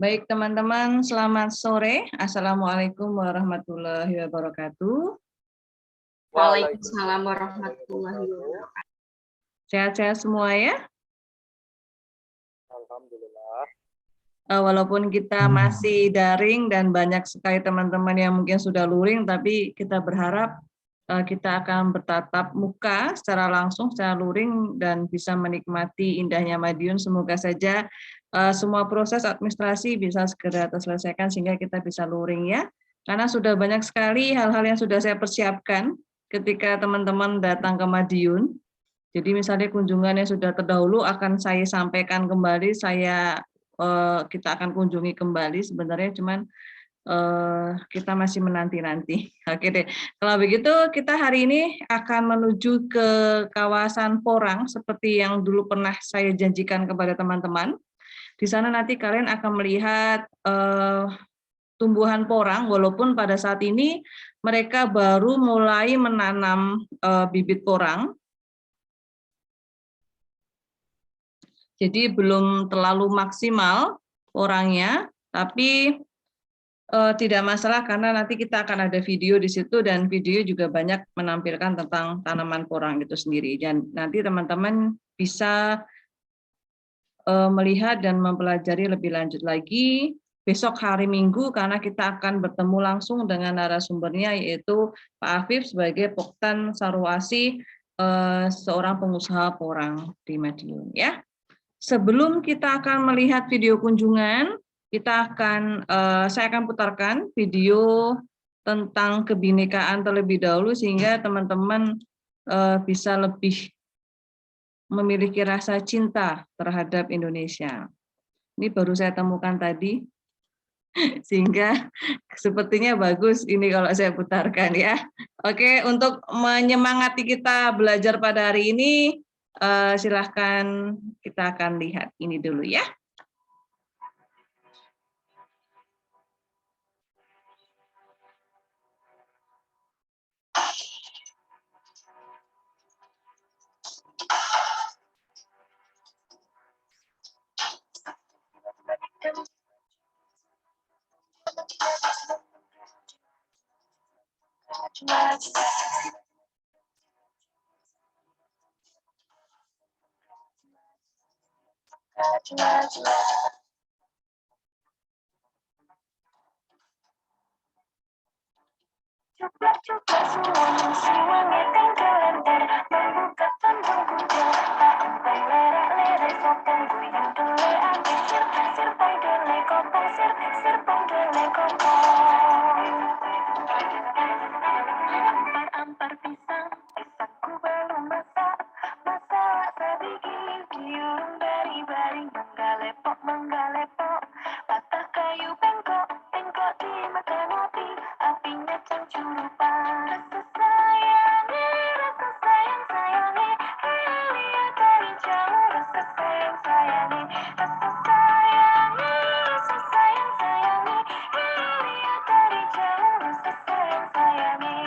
Baik teman-teman, selamat sore. Assalamualaikum warahmatullahi wabarakatuh. Waalaikumsalam warahmatullahi wabarakatuh. Sehat-sehat semua ya? Alhamdulillah. Walaupun kita masih daring dan banyak sekali teman-teman yang mungkin sudah luring, tapi kita berharap kita akan bertatap muka secara langsung, secara luring, dan bisa menikmati indahnya Madiun. Semoga saja semua proses administrasi bisa segera terselesaikan sehingga kita bisa luring ya. Karena sudah banyak sekali hal-hal yang sudah saya persiapkan ketika teman-teman datang ke Madiun. Jadi misalnya kunjungan yang sudah terdahulu akan saya sampaikan kembali, kita akan kunjungi kembali. Sebenarnya cuman kita masih menanti-nanti. Oke deh. Kalau begitu kita hari ini akan menuju ke kawasan Porang seperti yang dulu pernah saya janjikan kepada teman-teman. Di sana nanti kalian akan melihat tumbuhan porang, walaupun pada saat ini mereka baru mulai menanam bibit porang. Jadi belum terlalu maksimal porangnya, tapi tidak masalah karena nanti kita akan ada video di situ dan video juga banyak menampilkan tentang tanaman porang itu sendiri. Dan nanti teman-teman bisa melihat dan mempelajari lebih lanjut lagi besok hari Minggu karena kita akan bertemu langsung dengan narasumbernya yaitu Pak Afif sebagai Poktan Sarwasi, seorang pengusaha porang di Madiun ya. Sebelum kita akan melihat video kunjungan, saya akan putarkan video tentang kebinekaan terlebih dahulu sehingga teman-teman bisa lebih memiliki rasa cinta terhadap Indonesia. Ini baru saya temukan tadi, sehingga sepertinya bagus ini kalau saya putarkan ya. Oke, untuk menyemangati kita belajar pada hari ini, silahkan kita akan lihat ini dulu ya. Coba semuanya siwangi tenggelamter membuka tembung kuda tak empai lerak-lerak sopeng guyang dole ambil sir pong dole kopong sir pong dole kopong ampar pisang pisangku belum masak masak sedikit diurung dari baring menggalepok patah kayu bengkok dimakan apinya cangcurupan rasa sayang sayangi lihat dari jauh rasa sayang sayangi rasa sayang sayangi lihat dari jauh rasa sayang sayangi.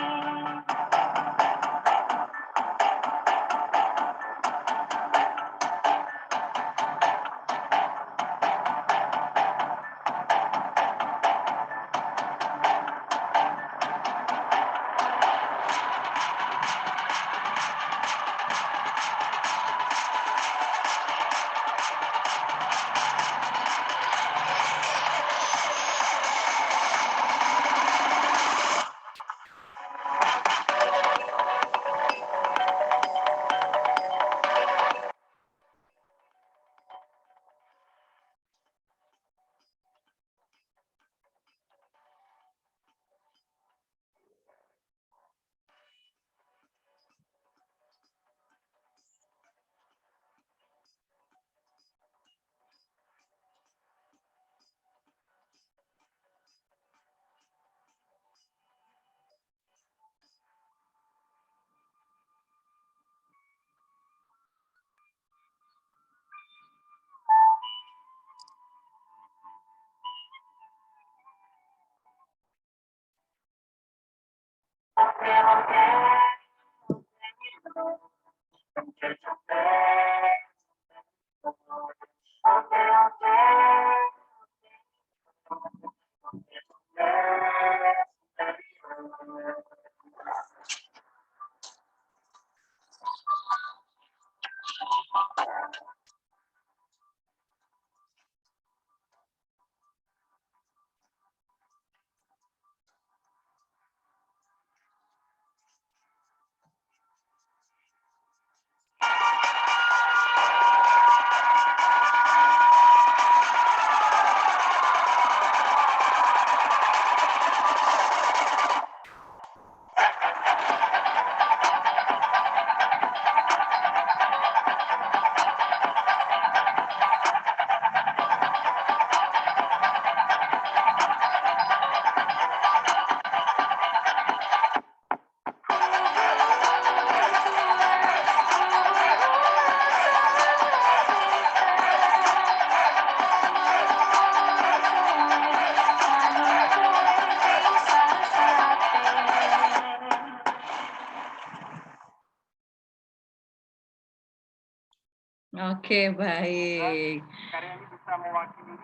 Oke, baik. Karya ini bisa mewakili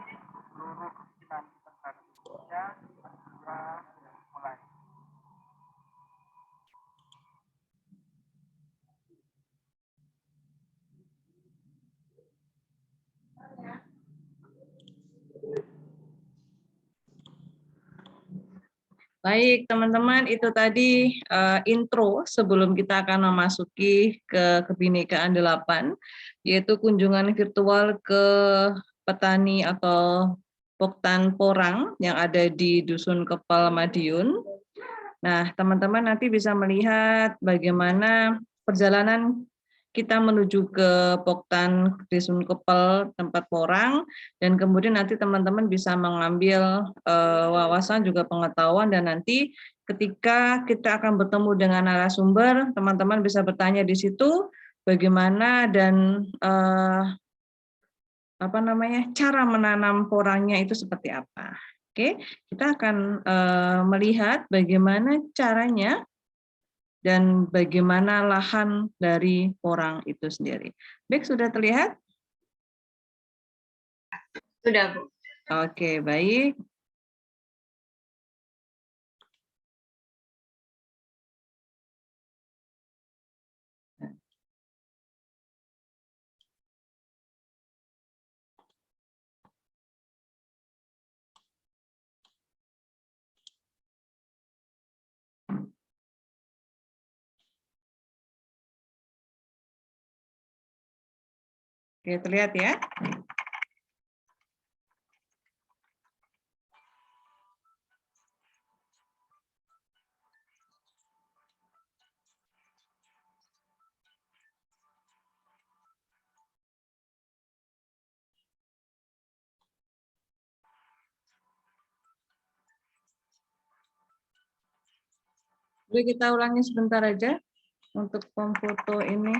seluruh kesulitan Indonesia. Mulai. Baik, teman-teman, itu tadi intro sebelum kita akan memasuki ke Kebinekaan 8, yaitu kunjungan virtual ke petani atau Poktan Porang yang ada di Dusun Kepal Madiun. Nah, teman-teman nanti bisa melihat bagaimana perjalanan kita menuju ke Poktan Dusun Kepal tempat porang, dan kemudian nanti teman-teman bisa mengambil wawasan juga pengetahuan, dan nanti ketika kita akan bertemu dengan narasumber, teman-teman bisa bertanya di situ bagaimana dan cara menanam porangnya itu seperti apa. Oke, kita akan melihat bagaimana caranya dan bagaimana lahan dari porang itu sendiri. Baik, sudah terlihat? Sudah, Bu. Oke, baik. Oke, terlihat ya? Boleh kita ulangi sebentar aja untuk memfoto ini.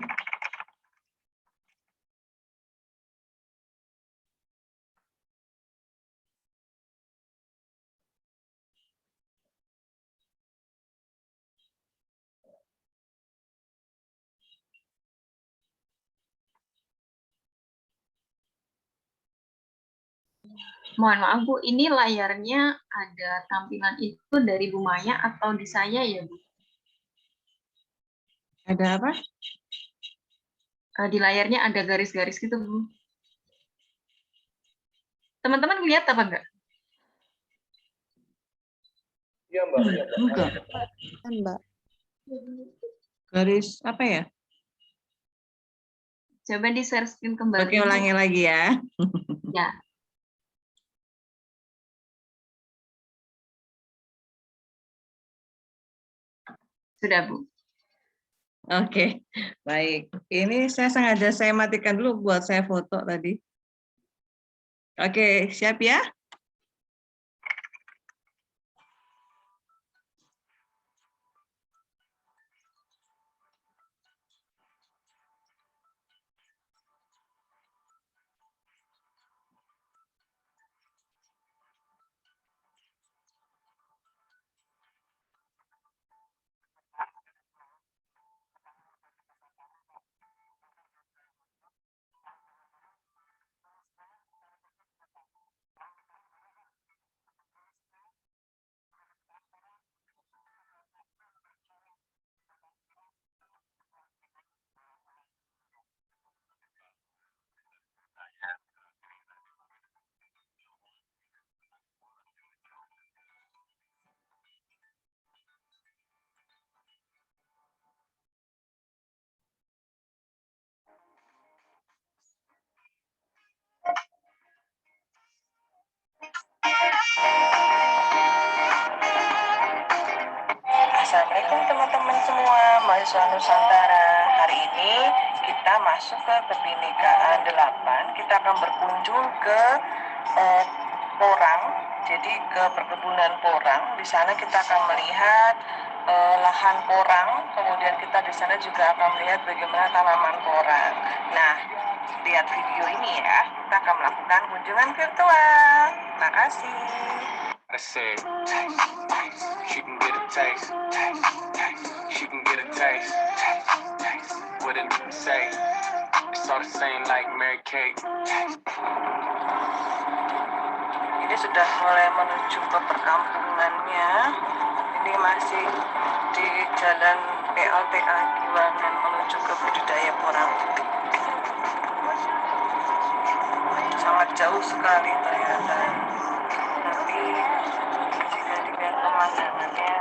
Mohon maaf, Bu. Ini layarnya ada tampilan itu dari Bu Maya atau di saya ya, Bu? Ada apa? Di layarnya ada garis-garis gitu, Bu. Teman-teman lihat apa enggak? Iya, Mbak. Enggak. Mbak. Garis apa ya? Coba di share screen kembali. Oke, ulangi lagi ya. Ya. Sudah, Bu. Oke, baik. Ini saya sengaja saya matikan dulu buat saya foto tadi. Oke, siap ya? Assalamualaikum teman-teman semua, mahasiswa Nusantara. Hari ini kita masuk ke Kebinekaan 8. Kita akan berkunjung ke porang, jadi ke perkebunan porang. Di sana kita akan melihat lahan porang, kemudian kita di sana juga akan melihat bagaimana tanaman porang. Nah, lihat video ini ya, kita akan melakukan kunjungan virtual. Terima kasih. I said, taste, taste. She can get a taste, taste, taste. She can get a taste, taste, taste. What did it say? all the same like Mary Kate. Ini sudah mulai menuju ke perkampungannya. Ini masih di jalan PLTA Giwangan menuju ke budidaya porang. Sangat jauh sekali ternyata. Tapi jika dilihat pemandangannya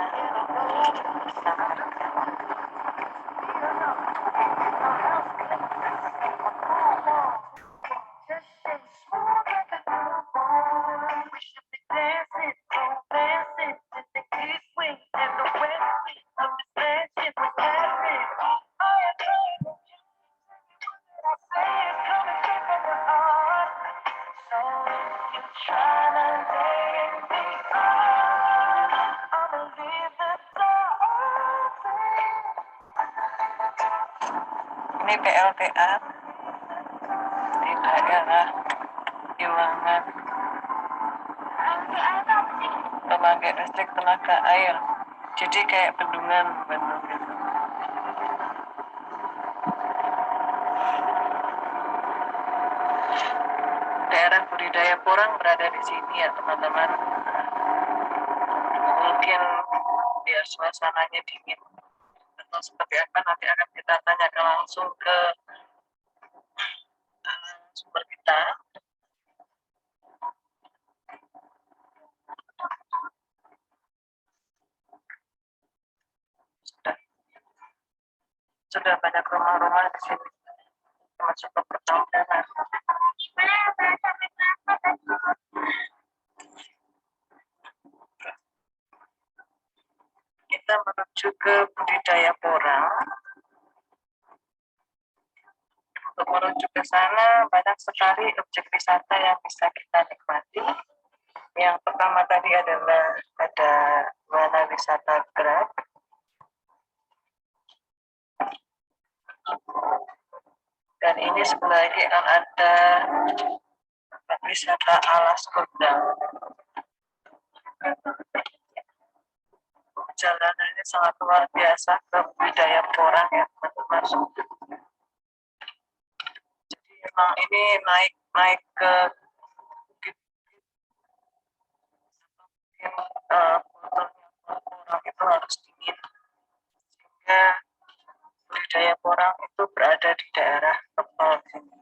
sangat dekat. Ini PLTA di daerah Giwangan, pembangkit listrik tenaga air. Jadi kayak bendungan gitu. Daerah budidaya porang berada di sini ya teman-teman. Mungkin biar suasananya dingin atau seperti apa nanti akan kita tanyakan langsung ke sumber kita. Sudah banyak rumah-rumah di sini termasuk ke perkampungan. Kita menuju ke budidaya porang. Untuk menuju ke sana banyak sekali objek wisata yang bisa kita nikmati. Yang pertama tadi adalah ada wahana wisata gerak. Dan ini sebelah lagi akan ada wisata alas kondang. Perjalanan ini sangat luar biasa ke budidaya porang ya teman-teman. Jadi memang ini naik ke bukit porang itu harus dingin. Sehingga budidaya porang itu berada di daerah Kepal sini.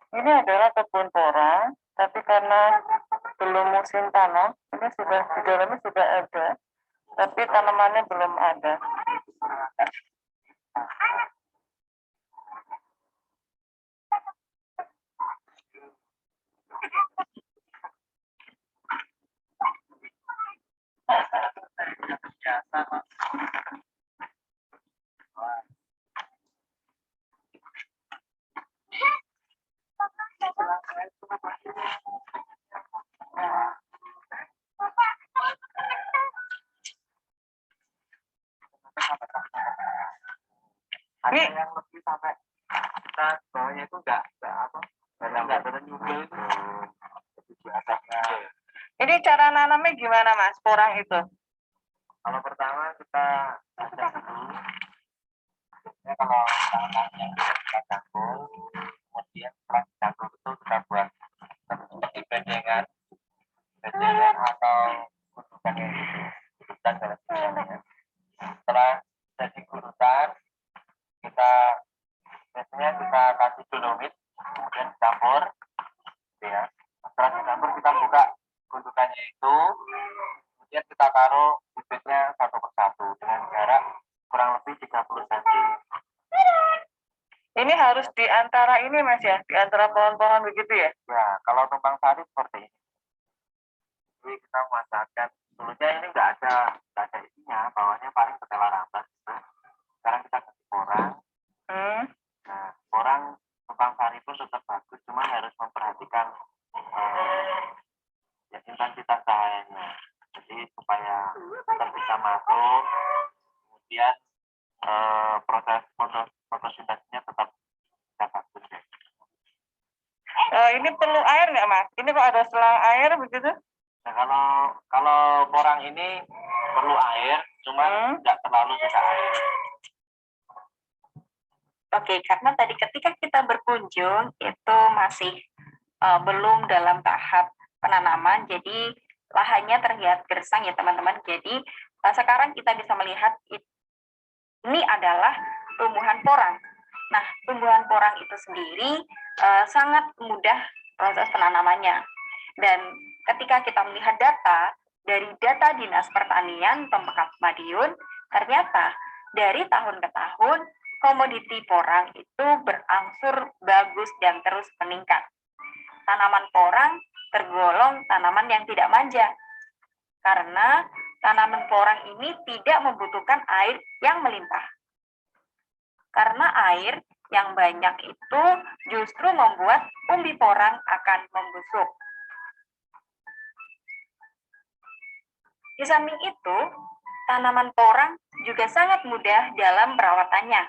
Ini adalah kebun porang, tapi karena belum musim tanam, ini sudah di dalamnya sudah ada, tapi tanamannya belum ada. Ada yang lebih sampai kita bawahnya itu enggak ternyumbel itu. Ini cara nanamnya gimana Mas, porang itu? Kalau pertama kita cangkul dulu. Ya, kalau tanahnya kita cangkul, kemudian setelah cangkul itu kita buat seperti bedengan atau gundukan yang gurutan dalam istilahnya. Setelah jadi gurutan, dicolomit, kemudian dicampur, ya. Setelah dicampur kita buka gundukannya itu, kemudian kita taruh bibitnya satu persatu dengan jarak kurang lebih 30 cm. Ini harus di antara ini Mas ya, di antara pohon-pohon begitu ya? Ya, kalau tumpang sari seperti ini. Jadi kita memanfaatkan dulunya ini nggak ada isinya, bawahnya paling ketela rambat. Sekarang kita kasih porang. Nah, porang tumpang sari pun tetap bagus, cuma harus memperhatikan ya, intensitas cahayanya. Jadi supaya tetap bisa masuk, kemudian proses fotosintesisnya tetap bisa bagus. Ini perlu air nggak Mas? Ini kok ada selang air begitu? Nah, kalau porang ini perlu air, cuma nggak terlalu suka air. Oke, karena tadi ketika kita berkunjung itu masih belum dalam tahap penanaman, jadi lahannya terlihat gersang ya teman-teman. Jadi sekarang kita bisa melihat ini adalah tumbuhan porang. Nah, tumbuhan porang itu sendiri sangat mudah proses penanamannya. Dan ketika kita melihat data dari data Dinas Pertanian Pemkab Madiun, ternyata dari tahun ke tahun komoditi porang itu berangsur bagus dan terus meningkat. Tanaman porang tergolong tanaman yang tidak manja, karena tanaman porang ini tidak membutuhkan air yang melimpah. Karena air yang banyak itu justru membuat umbi porang akan membusuk. Di samping itu, tanaman porang juga sangat mudah dalam perawatannya.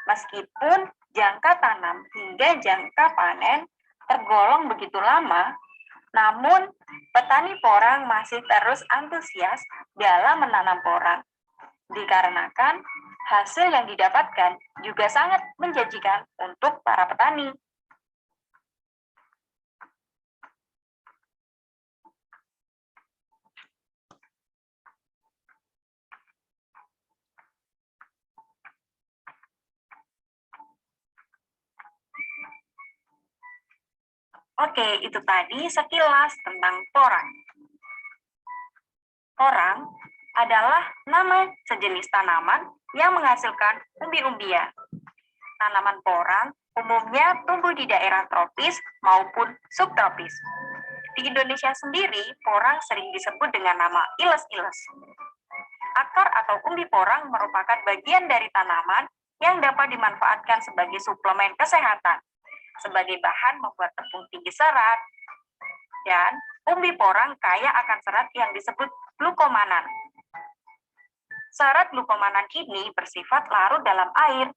Meskipun jangka tanam hingga jangka panen tergolong begitu lama, namun petani porang masih terus antusias dalam menanam porang. Dikarenakan hasil yang didapatkan juga sangat menjanjikan untuk para petani. Oke, itu tadi sekilas tentang porang. Porang adalah nama sejenis tanaman yang menghasilkan umbi-umbian. Tanaman porang umumnya tumbuh di daerah tropis maupun subtropis. Di Indonesia sendiri, porang sering disebut dengan nama iles-iles. Akar atau umbi porang merupakan bagian dari tanaman yang dapat dimanfaatkan sebagai suplemen kesehatan, sebagai bahan membuat tepung tinggi serat, dan umbi porang kaya akan serat yang disebut glukomanan. Serat glukomanan ini bersifat larut dalam air.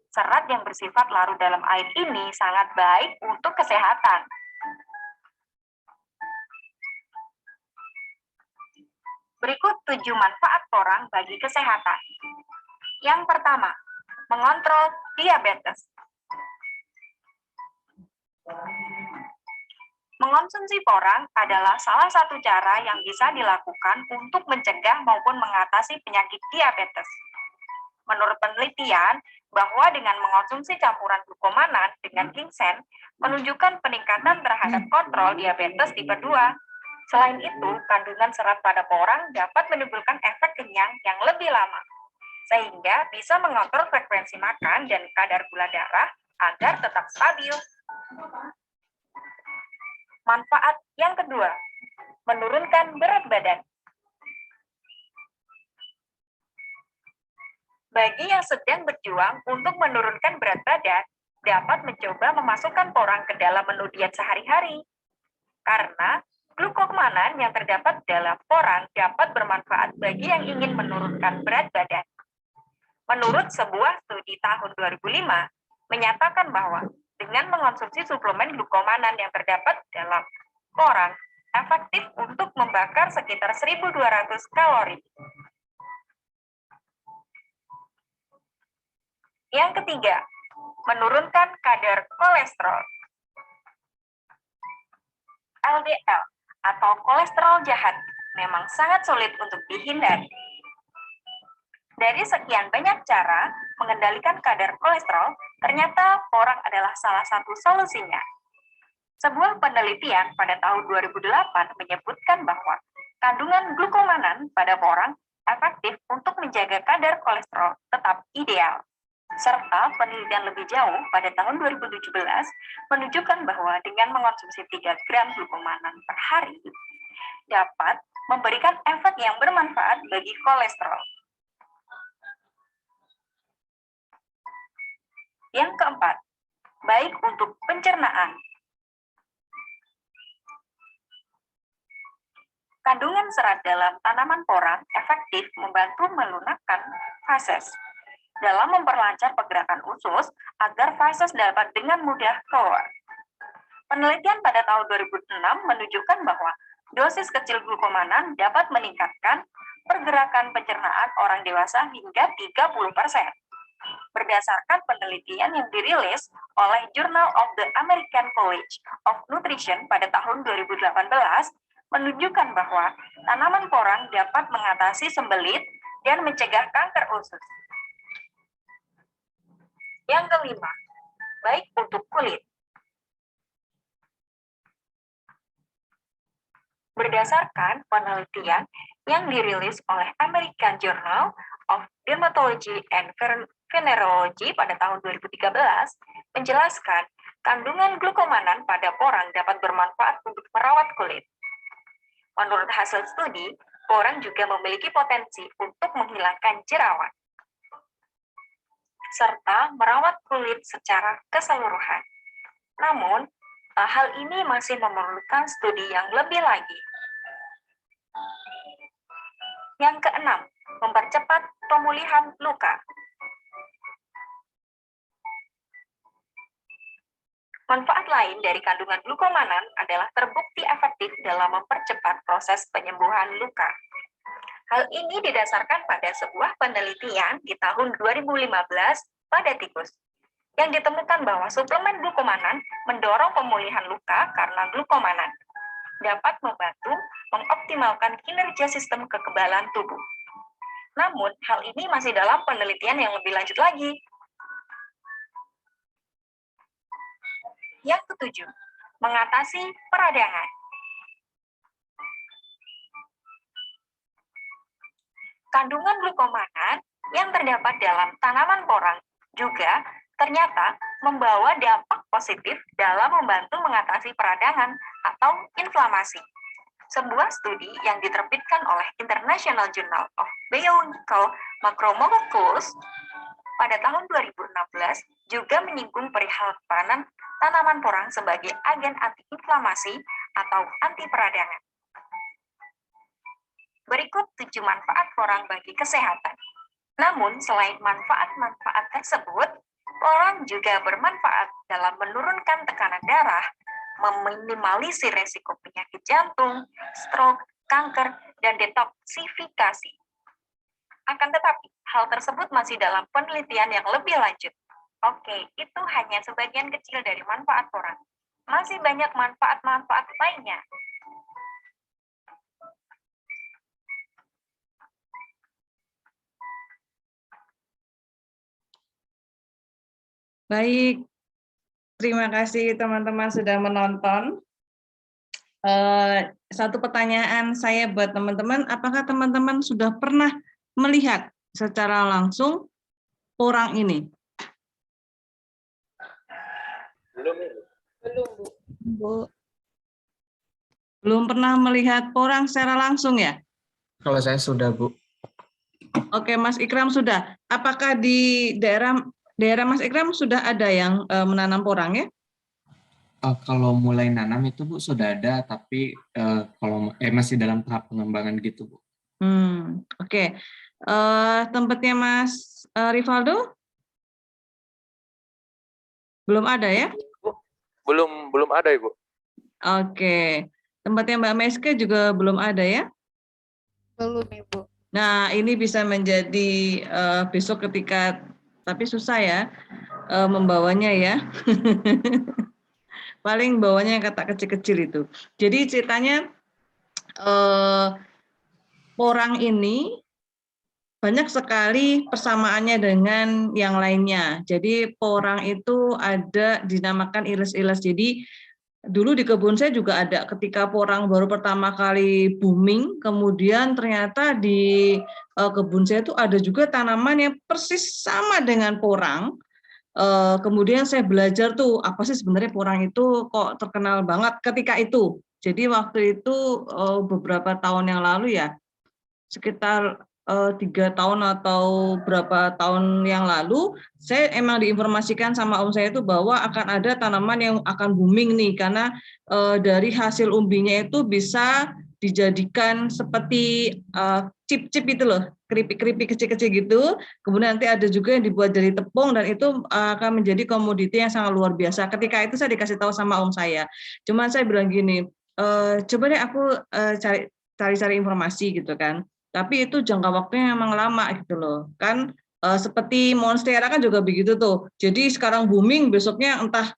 Serat yang bersifat larut dalam air ini sangat baik untuk kesehatan. Berikut 7 manfaat porang bagi kesehatan. Yang pertama, mengontrol diabetes. Mengonsumsi porang adalah salah satu cara yang bisa dilakukan untuk mencegah maupun mengatasi penyakit diabetes. Menurut penelitian, bahwa dengan mengonsumsi campuran glukomanan dengan ginseng menunjukkan peningkatan terhadap kontrol diabetes tipe 2. Selain itu, kandungan serat pada porang dapat menimbulkan efek kenyang yang lebih lama, sehingga bisa mengontrol frekuensi makan dan kadar gula darah agar tetap stabil. Manfaat yang kedua, menurunkan berat badan. Bagi yang sedang berjuang untuk menurunkan berat badan, dapat mencoba memasukkan porang ke dalam menu diet sehari-hari. Karena glukomanan yang terdapat dalam porang dapat bermanfaat bagi yang ingin menurunkan berat badan. Menurut sebuah studi tahun 2005, menyatakan bahwa dengan mengonsumsi suplemen glukomanan yang terdapat dalam porang, efektif untuk membakar sekitar 1.200 kalori. Yang ketiga, menurunkan kadar kolesterol. LDL atau kolesterol jahat memang sangat sulit untuk dihindari. Dari sekian banyak cara mengendalikan kadar kolesterol, ternyata porang adalah salah satu solusinya. Sebuah penelitian pada tahun 2008 menyebutkan bahwa kandungan glukomanan pada porang efektif untuk menjaga kadar kolesterol tetap ideal. Serta penelitian lebih jauh pada tahun 2017 menunjukkan bahwa dengan mengonsumsi 3 gram glukomanan per hari dapat memberikan efek yang bermanfaat bagi kolesterol. Yang keempat, baik untuk pencernaan. Kandungan serat dalam tanaman porang efektif membantu melunakkan fases dalam memperlancar pergerakan usus agar fases dapat dengan mudah keluar. Penelitian pada tahun 2006 menunjukkan bahwa dosis kecil glukomanan dapat meningkatkan pergerakan pencernaan orang dewasa hingga 30%. Berdasarkan penelitian yang dirilis oleh Journal of the American College of Nutrition pada tahun 2018, menunjukkan bahwa tanaman porang dapat mengatasi sembelit dan mencegah kanker usus. Yang kelima, baik untuk kulit. Berdasarkan penelitian yang dirilis oleh American Journal of Dermatology and Venereology pada tahun 2013, menjelaskan kandungan glukomanan pada porang dapat bermanfaat untuk merawat kulit. Menurut hasil studi, porang juga memiliki potensi untuk menghilangkan jerawat, serta merawat kulit secara keseluruhan. Namun, hal ini masih memerlukan studi yang lebih lagi. Yang keenam, mempercepat pemulihan luka. Manfaat lain dari kandungan glukomanan adalah terbukti efektif dalam mempercepat proses penyembuhan luka. Hal ini didasarkan pada sebuah penelitian di tahun 2015 pada tikus, yang ditemukan bahwa suplemen glukomanan mendorong pemulihan luka karena glukomanan dapat membantu mengoptimalkan kinerja sistem kekebalan tubuh. Namun, hal ini masih dalam penelitian yang lebih lanjut lagi. Yang ketujuh, mengatasi peradangan. Kandungan glukomanan yang terdapat dalam tanaman porang juga ternyata membawa dampak positif dalam membantu mengatasi peradangan atau inflamasi. Sebuah studi yang diterbitkan oleh International Journal of Biological Macromolecules pada tahun 2016 juga menyinggung perihal peranan tanaman porang sebagai agen antiinflamasi atau anti peradangan. Berikut 7 manfaat porang bagi kesehatan. Namun, selain manfaat-manfaat tersebut, porang juga bermanfaat dalam menurunkan tekanan darah, meminimalisir resiko penyakit jantung, stroke, kanker, dan detoksifikasi. Akan tetapi, hal tersebut masih dalam penelitian yang lebih lanjut. Oke, itu hanya sebagian kecil dari manfaat porang. Masih banyak manfaat-manfaat lainnya. Baik, terima kasih teman-teman sudah menonton. Satu pertanyaan saya buat teman-teman, apakah teman-teman sudah pernah melihat secara langsung porang ini? Belum, Bu. Belum pernah melihat porang secara langsung ya? Kalau saya sudah, Bu. Oke, Mas Ikram sudah. Apakah di daerah Mas Ikram sudah ada yang menanam porang ya? Kalau mulai nanam itu, Bu, sudah ada, tapi kalau masih dalam tahap pengembangan gitu, Bu. Oke. Tempatnya Mas Rivaldo? Belum ada ya? Belum ada, Ibu. Oke. Tempatnya Mbak Meske juga belum ada ya? Belum, Ibu. Nah, ini bisa menjadi besok ketika, tapi susah ya membawanya ya. Paling bawanya yang kata kecil-kecil itu. Jadi ceritanya porang ini banyak sekali persamaannya dengan yang lainnya. Jadi porang itu ada dinamakan iles-iles. Jadi dulu di kebun saya juga ada ketika porang baru pertama kali booming, kemudian ternyata di kebun saya itu ada juga tanaman yang persis sama dengan porang. Kemudian saya belajar tuh apa sih sebenarnya porang itu kok terkenal banget ketika itu. Jadi waktu itu beberapa tahun yang lalu ya, sekitar 3 tahun atau berapa tahun yang lalu, saya emang diinformasikan sama om saya itu bahwa akan ada tanaman yang akan booming nih, karena dari hasil umbinya itu bisa dijadikan seperti chip-chip itu loh, keripik-keripik kecil-kecil gitu. Kemudian nanti ada juga yang dibuat dari tepung dan itu akan menjadi komoditi yang sangat luar biasa. Ketika itu saya dikasih tahu sama om saya. Cuman saya bilang gini, coba deh aku cari informasi gitu kan. Tapi itu jangka waktunya memang lama gitu loh. Kan seperti monstera kan juga begitu tuh. Jadi sekarang booming, besoknya entah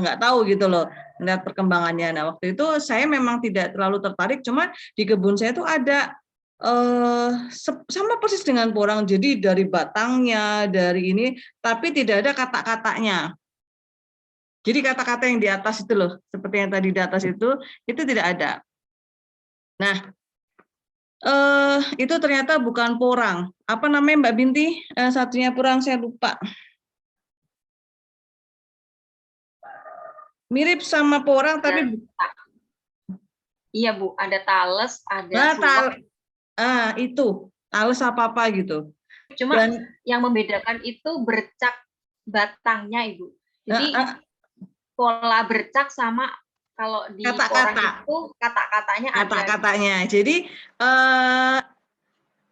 nggak tahu gitu loh lihat perkembangannya. Nah waktu itu saya memang tidak terlalu tertarik, cuman di kebun saya tuh ada sama persis dengan porang. Jadi dari batangnya, dari ini, tapi tidak ada kata-katanya. Jadi kata-kata yang di atas itu loh, seperti yang tadi di atas itu tidak ada. Nah, itu ternyata bukan porang. Apa namanya Mbak Binti? Satunya porang saya lupa. Mirip sama porang tapi iya Bu, ada tales, ada itu tales apa gitu. Cuma yang membedakan itu bercak batangnya Ibu. Jadi pola bercak sama kalau di porang itu kata-katanya ada. Kata-katanya. Jadi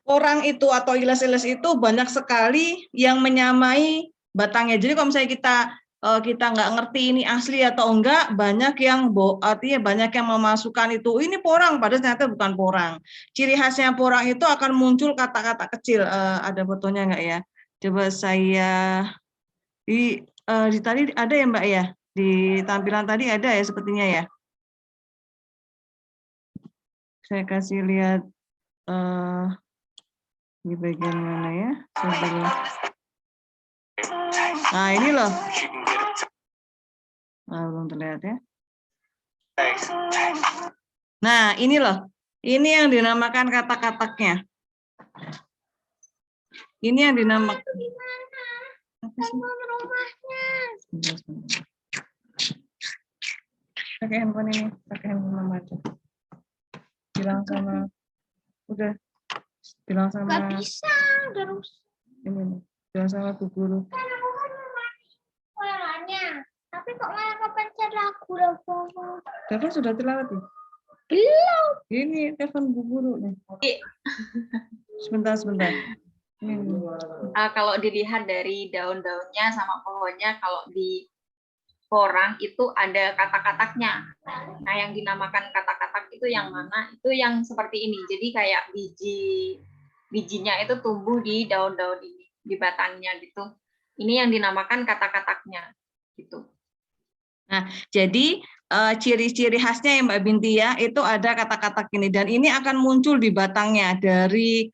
porang itu atau iles-iles itu banyak sekali yang menyamai batangnya. Jadi kalau misalnya kita nggak ngerti ini asli atau enggak, banyak yang artinya banyak yang memasukkan itu ini porang, padahal ternyata bukan porang. Ciri khasnya porang itu akan muncul kata-kata kecil. Ada fotonya nggak ya? Coba saya di tadi ada ya Mbak ya? Di tampilan tadi ada ya sepertinya ya. Saya kasih lihat di bagian mana ya? Nah ini loh. Belum terlihat ya. Nah ini loh. Ini yang dinamakan kata-kataknya. Ini yang dinamakan. Pakai handphone ini, pakai handphone mama aja. Bilang sama, udah, bilang sama. Gak bisa, terus. Ini, bilang sama Bu Guru. Tapi kok malah kepencet lagu Telepon sudah tilawat ya? Belum. Ini telepon Bu Guru nih. Sebentar. Kalau dilihat dari daun-daunnya sama pohonnya, kalau di porang itu ada kata-kataknya. Nah, yang dinamakan kata-katak itu yang mana? Itu yang seperti ini. Jadi kayak bijinya itu tumbuh di daun-daun ini, di batangnya gitu. Ini yang dinamakan kata-kataknya gitu. Nah, jadi ciri-ciri khasnya ya Mbak Binti ya, itu ada kata-katak ini dan ini akan muncul di batangnya dari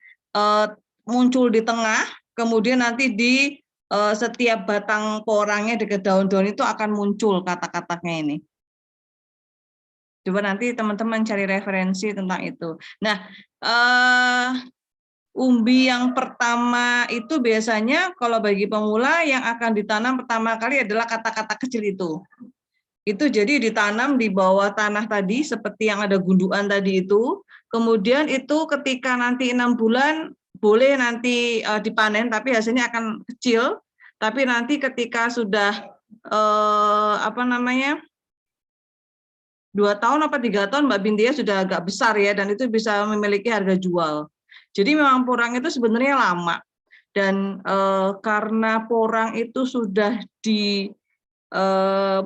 muncul di tengah, kemudian nanti di setiap batang porangnya dekat daun-daun itu akan muncul kata-kataknya ini. Coba nanti teman-teman cari referensi tentang itu. Nah, umbi yang pertama itu biasanya kalau bagi pemula yang akan ditanam pertama kali adalah kata-kata kecil itu. Itu jadi ditanam di bawah tanah tadi seperti yang ada gundukan tadi itu. Kemudian itu ketika nanti 6 bulan boleh nanti dipanen, tapi hasilnya akan kecil. Tapi nanti ketika sudah 2 tahun apa 3 tahun Mbak Binti sudah agak besar ya, dan itu bisa memiliki harga jual. Jadi memang porang itu sebenarnya lama. Dan karena porang itu sudah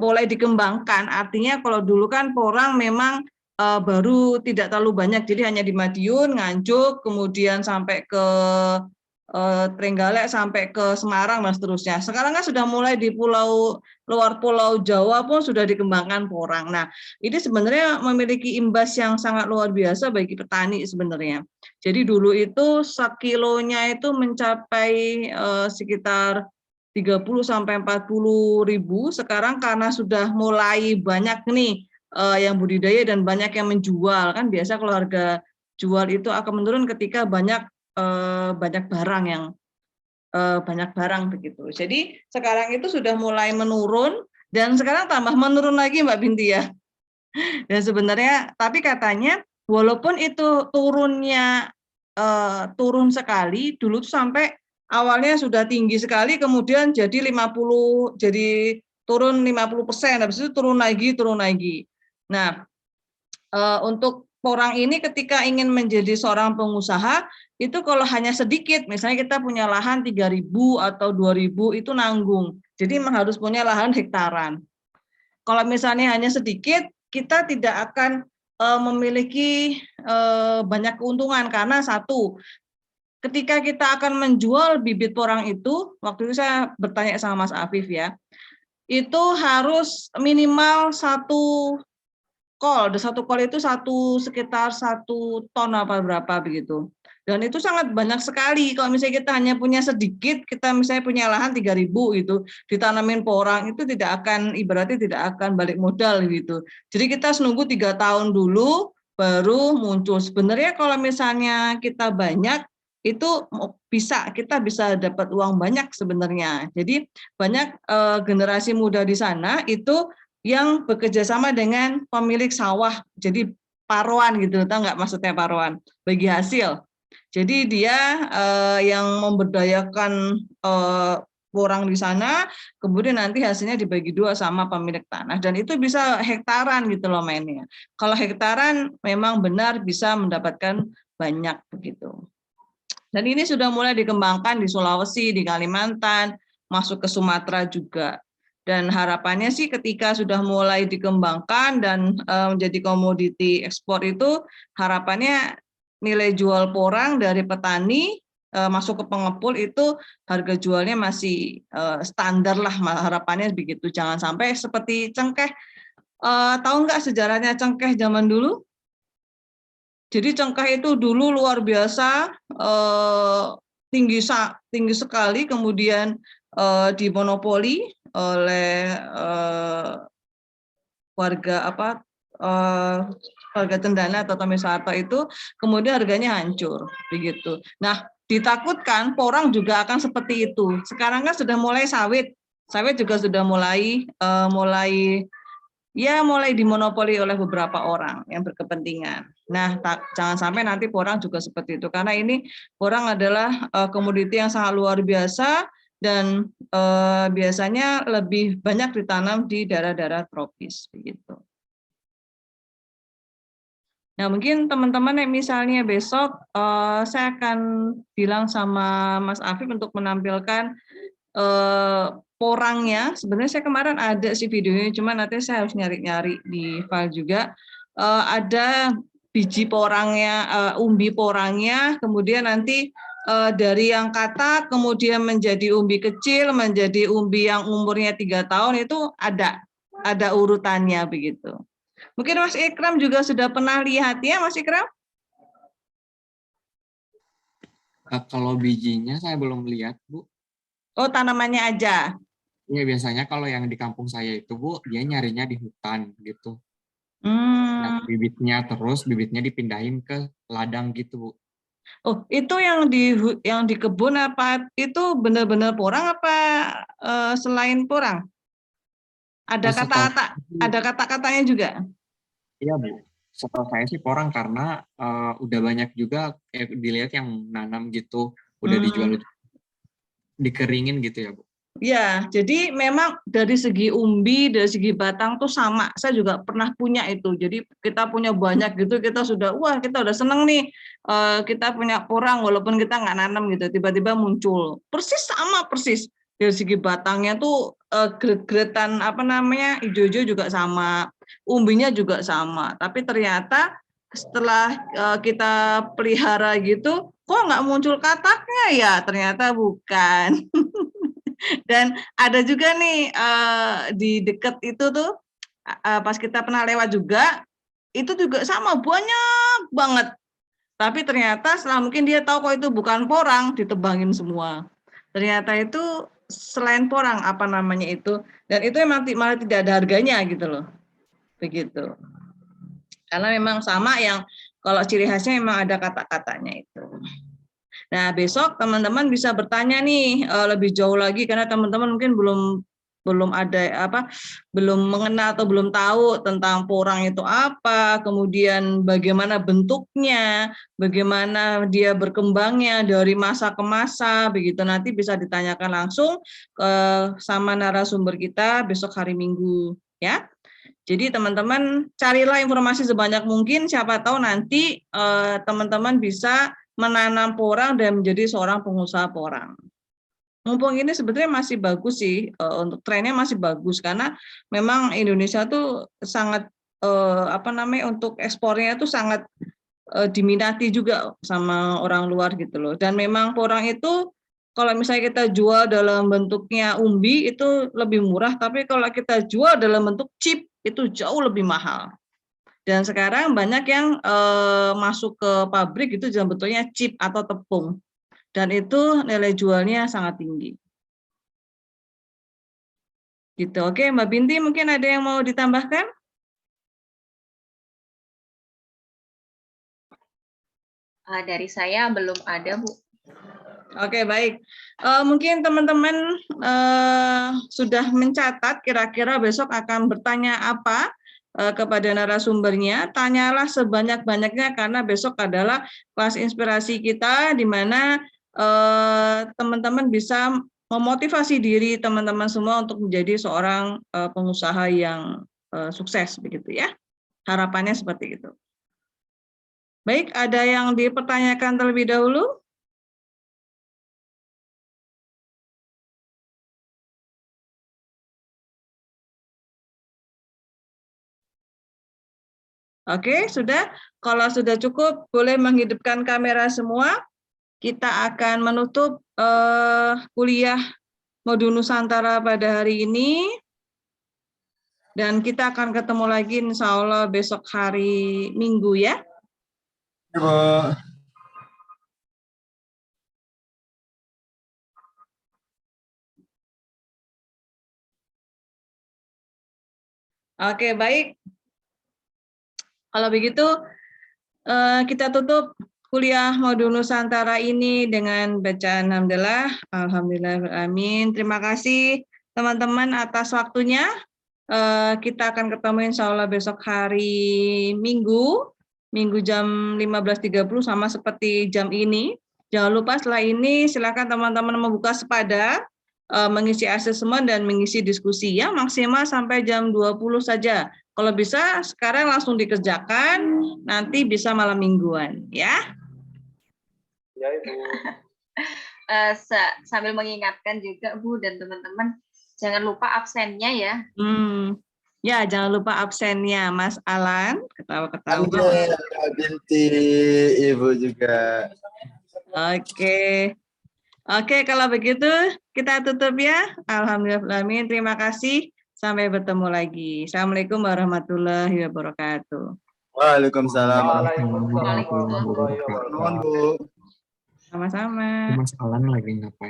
mulai dikembangkan, artinya kalau dulu kan porang memang baru tidak terlalu banyak, jadi hanya di Madiun, Nganjuk, kemudian sampai ke Trenggalek sampai ke Semarang dan seterusnya. Sekarang kan sudah mulai di luar Pulau Jawa pun sudah dikembangkan porang. Nah, ini sebenarnya memiliki imbas yang sangat luar biasa bagi petani sebenarnya. Jadi dulu itu sekilonya itu mencapai sekitar 30 sampai 40 ribu. Sekarang karena sudah mulai banyak nih yang budidaya dan banyak yang menjual, kan biasa kalau harga jual itu akan menurun ketika banyak barang yang banyak barang begitu. Jadi sekarang itu sudah mulai menurun dan sekarang tambah menurun lagi Mbak Binti ya. Dan sebenarnya tapi katanya walaupun itu turunnya turun sekali, dulu tuh sampai awalnya sudah tinggi sekali kemudian jadi 50 jadi turun 50%, habis itu turun lagi. Nah, untuk porang ini ketika ingin menjadi seorang pengusaha itu kalau hanya sedikit, misalnya kita punya lahan 3.000 atau 2.000 itu nanggung. Jadi memang harus punya lahan hektaran. Kalau misalnya hanya sedikit, kita tidak akan memiliki banyak keuntungan karena satu, ketika kita akan menjual bibit porang itu, waktu itu saya bertanya sama Mas Afif ya, itu harus minimal 1 kol. Satu kol itu sekitar 1 ton apa berapa begitu. Dan itu sangat banyak sekali. Kalau misalnya kita hanya punya sedikit, kita misalnya punya lahan 3.000 itu, ditanamin porang itu tidak akan, ibaratnya tidak akan balik modal gitu. Jadi kita harus nunggu 3 tahun dulu baru muncul. Sebenarnya kalau misalnya kita banyak itu kita bisa dapat uang banyak sebenarnya. Jadi banyak generasi muda di sana itu yang bekerja sama dengan pemilik sawah, jadi paruan gitu, tahu nggak maksudnya paruan? Bagi hasil. Jadi dia yang memberdayakan porang di sana, kemudian nanti hasilnya dibagi 2 sama pemilik tanah, dan itu bisa hektaran gitu loh mainnya. Kalau hektaran memang benar bisa mendapatkan banyak begitu. Dan ini sudah mulai dikembangkan di Sulawesi, di Kalimantan, masuk ke Sumatera juga. Dan harapannya sih ketika sudah mulai dikembangkan dan menjadi komoditi ekspor itu, harapannya nilai jual porang dari petani masuk ke pengepul itu harga jualnya masih standar lah, harapannya begitu. Jangan sampai seperti cengkeh. Tahu nggak sejarahnya cengkeh zaman dulu? Jadi cengkeh itu dulu luar biasa, tinggi sekali, kemudian dimonopoli oleh warga Cendana atau Tommy Soeharto itu, kemudian harganya hancur begitu. Nah, ditakutkan porang juga akan seperti itu. Sekarang kan sudah mulai sawit juga sudah mulai dimonopoli oleh beberapa orang yang berkepentingan. Nah, jangan sampai nanti porang juga seperti itu, karena ini porang adalah komoditi yang sangat luar biasa dan biasanya lebih banyak ditanam di daerah-daerah tropis begitu. Nah, mungkin teman-teman yang misalnya besok saya akan bilang sama Mas Afif untuk menampilkan porangnya. Sebenarnya saya kemarin ada sih videonya, cuma nanti saya harus nyari-nyari di file juga. Ada biji porangnya, umbi porangnya, kemudian nanti dari yang katak, kemudian menjadi umbi kecil, menjadi umbi yang umurnya 3 tahun, itu ada urutannya begitu. Mungkin Mas Ikram juga sudah pernah lihat ya, Mas Ikram? Kalau bijinya saya belum lihat, Bu. Oh, tanamannya aja. Ya, biasanya kalau yang di kampung saya itu, Bu, dia nyarinya di hutan gitu. Nah, bibitnya dipindahin ke ladang gitu, Bu. Oh, itu yang di kebun apa itu benar-benar porang apa selain porang? Ada kata-katanya juga? Iya, Bu. Setahu saya sih porang, karena udah banyak juga dilihat yang nanam gitu, udah dijual, dikeringin gitu ya, Bu. Ya, jadi memang dari segi umbi, dari segi batang tuh sama. Saya juga pernah punya itu. Jadi kita punya banyak gitu, kita udah seneng nih. Kita punya porang walaupun kita nggak nanam gitu. Tiba-tiba muncul persis. Dari segi batangnya tuh gret-gretan hijau-hijau juga sama. Umbinya juga sama. Tapi ternyata setelah kita pelihara gitu, kok nggak muncul kataknya ya? Ternyata bukan. Dan ada juga nih di deket itu tuh pas kita pernah lewat juga, itu juga sama banyak banget. Tapi ternyata setelah mungkin dia tahu kok itu bukan porang, ditebangin semua. Ternyata itu selain porang apa namanya itu, dan itu memang malah tidak ada harganya gitu loh. Begitu. Karena memang sama yang kalau ciri khasnya memang ada kata-katanya itu. Nah, besok teman-teman bisa bertanya nih lebih jauh lagi karena teman-teman mungkin belum mengenal atau belum tahu tentang porang itu apa, kemudian bagaimana bentuknya, bagaimana dia berkembangnya dari masa ke masa, begitu nanti bisa ditanyakan langsung sama narasumber kita besok hari Minggu, ya. Jadi teman-teman carilah informasi sebanyak mungkin, siapa tahu nanti teman-teman bisa menanam porang dan menjadi seorang pengusaha porang. Mumpung ini sebetulnya masih bagus sih, untuk trennya masih bagus karena memang Indonesia tuh sangat untuk ekspornya tuh sangat diminati juga sama orang luar gitu loh. Dan memang porang itu kalau misalnya kita jual dalam bentuknya umbi itu lebih murah, tapi kalau kita jual dalam bentuk chip itu jauh lebih mahal. Dan sekarang banyak yang masuk ke pabrik itu dalam bentuknya chip atau tepung. Dan itu nilai jualnya sangat tinggi. Gitu. Oke, Mbak Binti mungkin ada yang mau ditambahkan? Dari saya belum ada, Bu. Oke, baik. Mungkin teman-teman sudah mencatat kira-kira besok akan bertanya apa kepada narasumbernya. Tanyalah sebanyak-banyaknya karena besok adalah kelas inspirasi kita di mana teman-teman bisa memotivasi diri teman-teman semua untuk menjadi seorang pengusaha yang sukses begitu ya. Harapannya seperti itu. Baik, ada yang dipertanyakan terlebih dahulu? Oke, sudah. Kalau sudah cukup, boleh menghidupkan kamera semua. Kita akan menutup kuliah Modul Nusantara pada hari ini. Dan kita akan ketemu lagi insya Allah besok hari Minggu ya. Oke, baik. Kalau begitu, kita tutup kuliah Modul Nusantara ini dengan bacaan Alhamdulillah. Alhamdulillah. Terima kasih teman-teman atas waktunya. Kita akan ketemu insya Allah besok hari Minggu jam 15.30 sama seperti jam ini. Jangan lupa setelah ini silakan teman-teman membuka sepada, mengisi asesmen dan mengisi diskusi ya, maksimal sampai jam 20 saja. Kalau bisa sekarang langsung dikerjakan, nanti bisa malam mingguan ya. Ya, Ibu. Sambil mengingatkan juga Bu dan teman-teman, jangan lupa absennya ya. Ya, jangan lupa absennya, Mas Alan, ketawa-ketawa. Binti, Ibu juga. Oke, kalau begitu kita tutup ya. Alhamdulillah, terima kasih. Sampai bertemu lagi. Assalamualaikum warahmatullahi wabarakatuh. Waalaikumsalam. Waalaikumsalam. Nuhun, Bu. Sama-sama. Mas Alan lagi ngapain?